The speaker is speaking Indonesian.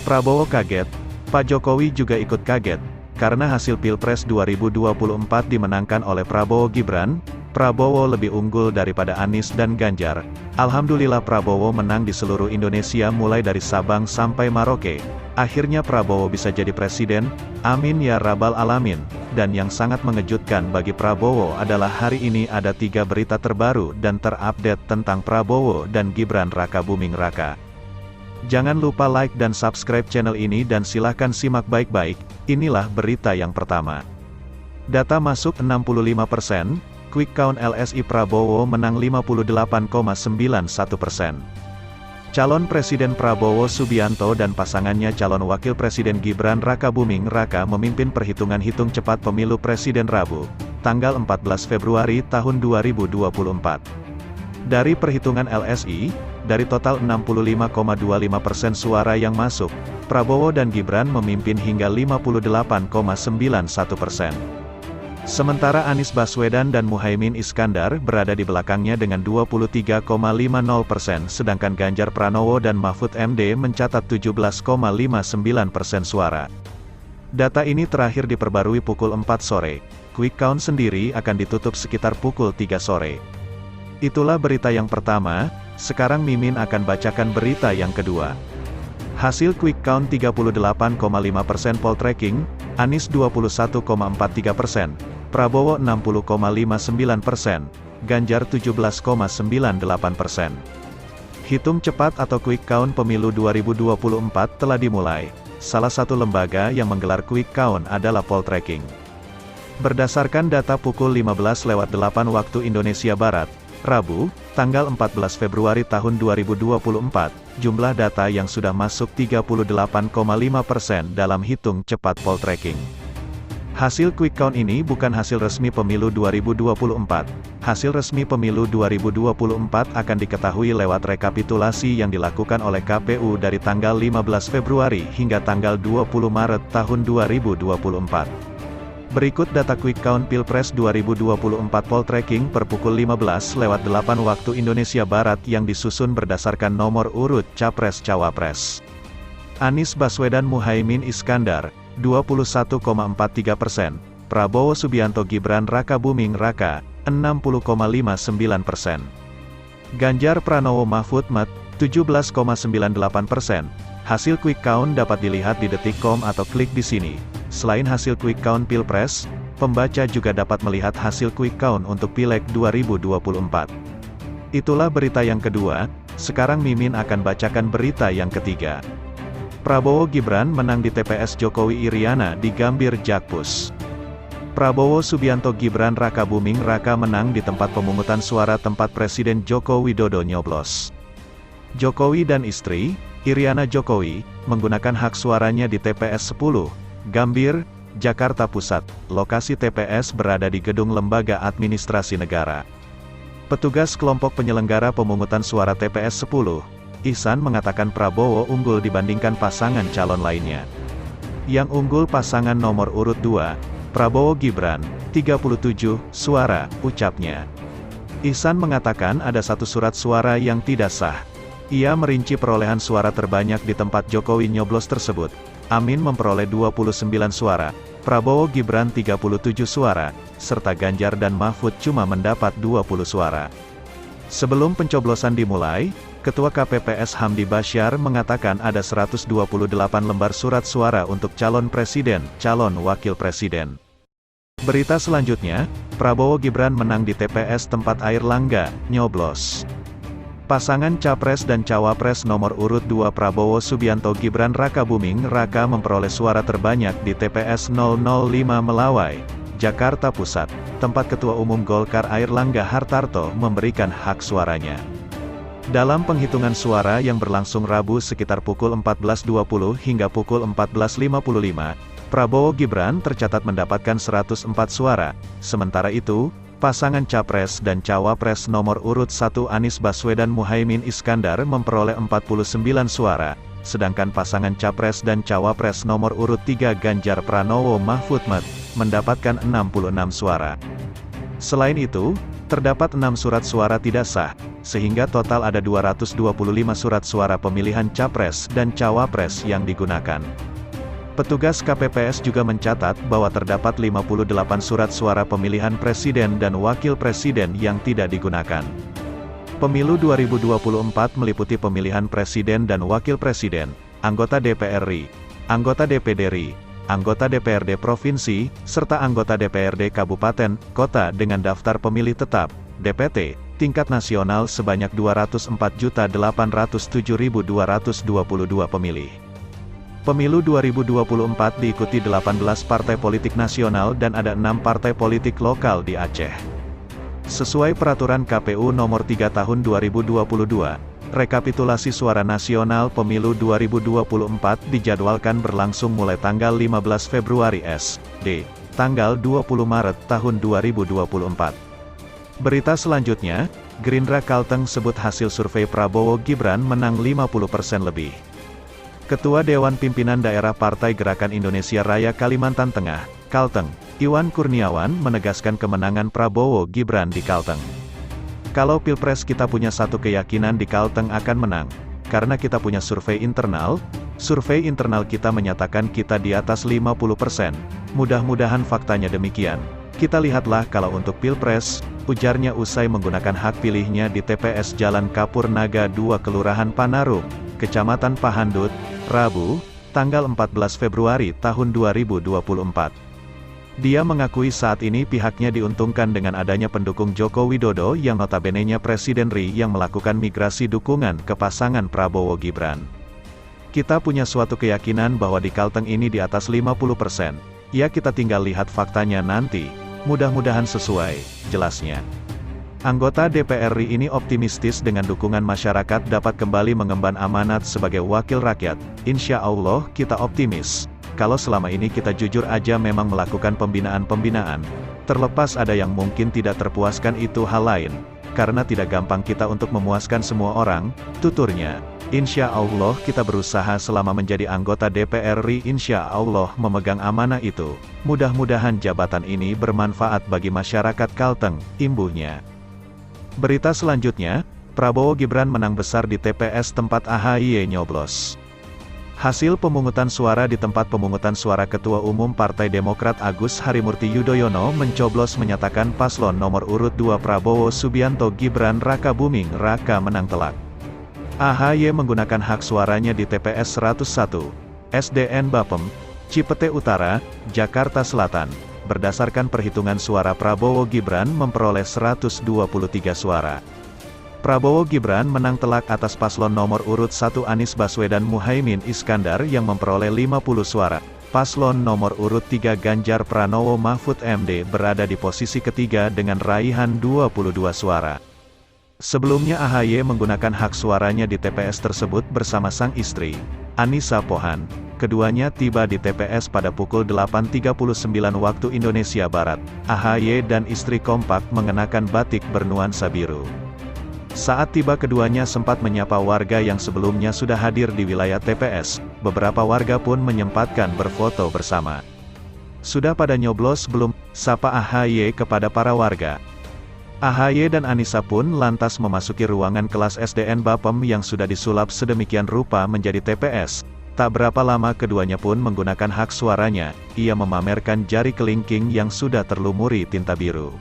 Prabowo kaget, Pak Jokowi juga ikut kaget, karena hasil Pilpres 2024 dimenangkan oleh Prabowo Gibran. Prabowo lebih unggul daripada Anies dan Ganjar. Alhamdulillah Prabowo menang di seluruh Indonesia mulai dari Sabang sampai Merauke. Akhirnya Prabowo bisa jadi presiden, amin ya rabbal alamin. Dan yang sangat mengejutkan bagi Prabowo adalah hari ini ada 3 berita terbaru dan terupdate tentang Prabowo dan Gibran Raka Buming Raka. Jangan lupa like dan subscribe channel ini dan silahkan simak baik-baik. Inilah berita yang pertama. Data masuk 65%. Quick count LSI Prabowo menang 58,91%. Calon Presiden Prabowo Subianto dan pasangannya calon Wakil Presiden Gibran Raka Buming Raka memimpin perhitungan hitung cepat pemilu Presiden Rabu, tanggal 14 Februari tahun 2024. Dari perhitungan LSI, dari total 65,25% suara yang masuk, Prabowo dan Gibran memimpin hingga 58,91%. Sementara Anies Baswedan dan Muhaimin Iskandar berada di belakangnya dengan 23,50%, sedangkan Ganjar Pranowo dan Mahfud MD mencatat 17,59% suara. Data ini terakhir diperbarui pukul 4 sore. Quick count sendiri akan ditutup sekitar pukul 3 sore. Itulah berita yang pertama, sekarang Mimin akan bacakan berita yang kedua. Hasil quick count 38,5% poll tracking, Anies 21,43%, Prabowo 60,59%, Ganjar 17,98%. Hitung cepat atau quick count pemilu 2024 telah dimulai. Salah satu lembaga yang menggelar quick count adalah poll tracking. Berdasarkan data pukul 15:08 waktu Indonesia Barat, Rabu, tanggal 14 Februari tahun 2024, jumlah data yang sudah masuk 38,5% dalam hitung cepat poll tracking. Hasil quick count ini bukan hasil resmi pemilu 2024. Hasil resmi pemilu 2024 akan diketahui lewat rekapitulasi yang dilakukan oleh KPU dari tanggal 15 Februari hingga tanggal 20 Maret tahun 2024. Berikut data quick count Pilpres 2024 poll tracking per pukul 15:08 waktu Indonesia Barat yang disusun berdasarkan nomor urut Capres-Cawapres. Anies Baswedan Muhaimin Iskandar, 21,43%, Prabowo Subianto Gibran Raka Buming Raka, 60,59%. Ganjar Pranowo Mahfud MD, 17,98%. Hasil quick count dapat dilihat di detik.com atau klik di sini. Selain hasil quick count Pilpres, pembaca juga dapat melihat hasil quick count untuk Pileg 2024. Itulah berita yang kedua, sekarang Mimin akan bacakan berita yang ketiga. Prabowo Gibran menang di TPS Jokowi Iriana di Gambir Jakpus. Prabowo Subianto Gibran Raka Buming Raka menang di tempat pemungutan suara tempat Presiden Joko Widodo nyoblos. Jokowi dan istri, Iriana Jokowi, menggunakan hak suaranya di TPS 10, Gambir, Jakarta Pusat. Lokasi TPS berada di Gedung Lembaga Administrasi Negara. Petugas kelompok penyelenggara pemungutan suara TPS 10, Ihsan mengatakan Prabowo unggul dibandingkan pasangan calon lainnya. Yang unggul pasangan nomor urut 2, Prabowo Gibran, 37 suara, ucapnya. Ihsan mengatakan ada satu surat suara yang tidak sah. Ia merinci perolehan suara terbanyak di tempat Jokowi nyoblos tersebut. Amin memperoleh 29 suara, Prabowo Gibran 37 suara, serta Ganjar dan Mahfud cuma mendapat 20 suara. Sebelum pencoblosan dimulai, Ketua KPPS Hamdi Basyar mengatakan ada 128 lembar surat suara untuk calon presiden, calon wakil presiden. Berita selanjutnya, Prabowo Gibran menang di TPS tempat Airlangga, nyoblos. Pasangan Capres dan Cawapres nomor urut 2 Prabowo Subianto Gibran Raka Buming Raka memperoleh suara terbanyak di TPS 005 Melawai, Jakarta Pusat, tempat Ketua Umum Golkar Airlangga Hartarto memberikan hak suaranya. Dalam penghitungan suara yang berlangsung Rabu sekitar pukul 14.20 hingga pukul 14.55, Prabowo Gibran tercatat mendapatkan 104 suara, sementara itu, pasangan Capres dan Cawapres nomor urut 1 Anies Baswedan Muhaimin Iskandar memperoleh 49 suara, sedangkan pasangan Capres dan Cawapres nomor urut 3 Ganjar Pranowo Mahfud MD mendapatkan 66 suara. Selain itu, terdapat 6 surat suara tidak sah, sehingga total ada 225 surat suara pemilihan capres dan cawapres yang digunakan. Petugas KPPS juga mencatat bahwa terdapat 58 surat suara pemilihan presiden dan wakil presiden yang tidak digunakan. Pemilu 2024 meliputi pemilihan presiden dan wakil presiden, anggota DPR RI, anggota DPD RI, anggota DPRD Provinsi, serta anggota DPRD Kabupaten, Kota dengan daftar pemilih tetap, DPT, tingkat nasional sebanyak 204.807.222 pemilih. Pemilu 2024 diikuti 18 partai politik nasional dan ada 6 partai politik lokal di Aceh. Sesuai peraturan KPU nomor 3 tahun 2022, rekapitulasi suara nasional pemilu 2024 dijadwalkan berlangsung mulai tanggal 15 Februari SD, tanggal 20 Maret tahun 2024. Berita selanjutnya, Gerindra Kalteng sebut hasil survei Prabowo Gibran menang 50% lebih. Ketua Dewan Pimpinan Daerah Partai Gerakan Indonesia Raya Kalimantan Tengah, Kalteng, Iwan Kurniawan menegaskan kemenangan Prabowo Gibran di Kalteng. Kalau Pilpres kita punya satu keyakinan di Kalteng akan menang, karena kita punya survei internal kita menyatakan kita di atas 50%, mudah-mudahan faktanya demikian. Kita lihatlah kalau untuk Pilpres, ujarnya usai menggunakan hak pilihnya di TPS Jalan Kapur Naga 2 Kelurahan Panarung, Kecamatan Pahandut, Rabu, tanggal 14 Februari tahun 2024. Dia mengakui saat ini pihaknya diuntungkan dengan adanya pendukung Joko Widodo yang notabene-nya Presiden RI yang melakukan migrasi dukungan ke pasangan Prabowo Gibran. Kita punya suatu keyakinan bahwa di Kalteng ini di atas 50%. Ya kita tinggal lihat faktanya nanti, mudah-mudahan sesuai, jelasnya. Anggota DPR RI ini optimistis dengan dukungan masyarakat dapat kembali mengemban amanat sebagai wakil rakyat. Insya Allah kita optimis. Kalau selama ini kita jujur aja memang melakukan pembinaan-pembinaan. Terlepas ada yang mungkin tidak terpuaskan itu hal lain. Karena tidak gampang kita untuk memuaskan semua orang, tuturnya. Insya Allah kita berusaha selama menjadi anggota DPR RI insya Allah memegang amanah itu. Mudah-mudahan jabatan ini bermanfaat bagi masyarakat Kalteng, imbuhnya. Berita selanjutnya, Prabowo Gibran menang besar di TPS tempat AHY nyoblos. Hasil pemungutan suara di tempat pemungutan suara Ketua Umum Partai Demokrat Agus Harimurti Yudhoyono mencoblos menyatakan paslon nomor urut 2 Prabowo Subianto Gibran Raka Buming Raka menang telak. AHY menggunakan hak suaranya di TPS 101, SDN Bapem, Cipete Utara, Jakarta Selatan. Berdasarkan perhitungan suara Prabowo Gibran memperoleh 123 suara. Prabowo Gibran menang telak atas paslon nomor urut 1 Anies Baswedan Muhaimin Iskandar yang memperoleh 50 suara. Paslon nomor urut 3 Ganjar Pranowo Mahfud MD berada di posisi ketiga dengan raihan 22 suara. Sebelumnya AHY menggunakan hak suaranya di TPS tersebut bersama sang istri, Anissa Pohan. Keduanya tiba di TPS pada pukul 8.39 waktu Indonesia Barat. AHY dan istri kompak mengenakan batik bernuansa biru. Saat tiba keduanya sempat menyapa warga yang sebelumnya sudah hadir di wilayah TPS. Beberapa warga pun menyempatkan berfoto bersama. Sudah pada nyoblos belum? Sapa AHY kepada para warga. AHY dan Anissa pun lantas memasuki ruangan kelas SDN Bapem yang sudah disulap sedemikian rupa menjadi TPS. Tak berapa lama keduanya pun menggunakan hak suaranya, ia memamerkan jari kelingking yang sudah terlumuri tinta biru.